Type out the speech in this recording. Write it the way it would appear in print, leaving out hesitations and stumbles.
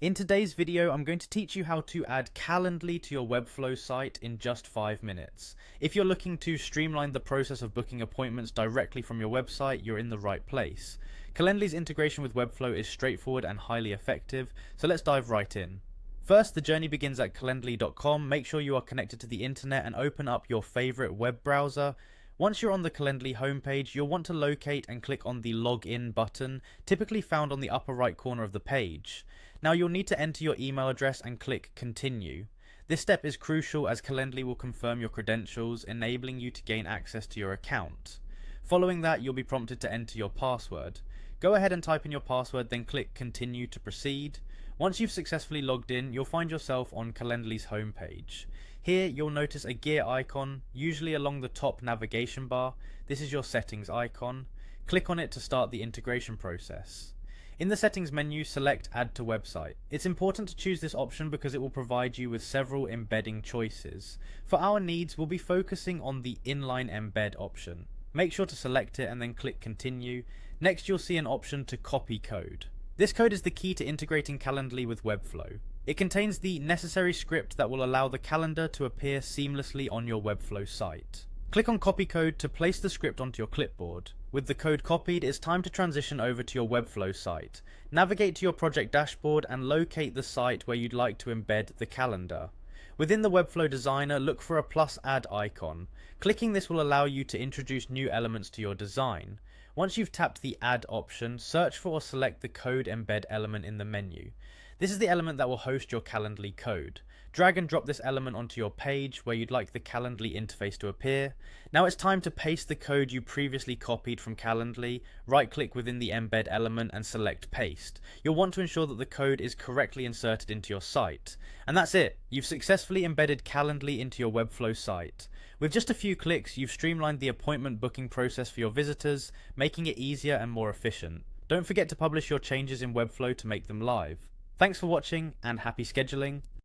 In today's video, I'm going to teach you how to add Calendly to your Webflow site in just 5 minutes. If you're looking to streamline the process of booking appointments directly from your website, you're in the right place. Calendly's integration with Webflow is straightforward and highly effective, so let's dive right in. First, the journey begins at calendly.com. Make sure you are connected to the internet and open up your favorite web browser. Once you're on the Calendly homepage, you'll want to locate and click on the Login button, typically found on the upper right corner of the page. Now you'll need to enter your email address and click Continue. This step is crucial as Calendly will confirm your credentials, enabling you to gain access to your account. Following that, you'll be prompted to enter your password. Go ahead and type in your password, then click Continue to proceed. Once you've successfully logged in, you'll find yourself on Calendly's homepage. Here, you'll notice a gear icon, usually along the top navigation bar. This is your settings icon. Click on it to start the integration process. In the settings menu, select Add to Website. It's important to choose this option because it will provide you with several embedding choices. For our needs, we'll be focusing on the inline embed option. Make sure to select it and then click Continue. Next, you'll see an option to copy code. This code is the key to integrating Calendly with Webflow. It contains the necessary script that will allow the calendar to appear seamlessly on your Webflow site. Click on Copy Code to place the script onto your clipboard. With the code copied, it's time to transition over to your Webflow site. Navigate to your project dashboard and locate the site where you'd like to embed the calendar. Within the Webflow designer, look for a plus add icon. Clicking this will allow you to introduce new elements to your design. Once you've tapped the add option, search for or select the code embed element in the menu. This is the element that will host your Calendly code. Drag and drop this element onto your page where you'd like the Calendly interface to appear. Now it's time to paste the code you previously copied from Calendly. Right click within the embed element and select paste. You'll want to ensure that the code is correctly inserted into your site. And that's it. You've successfully embedded Calendly into your Webflow site. With just a few clicks, you've streamlined the appointment booking process for your visitors, making it easier and more efficient. Don't forget to publish your changes in Webflow to make them live. Thanks for watching and happy scheduling.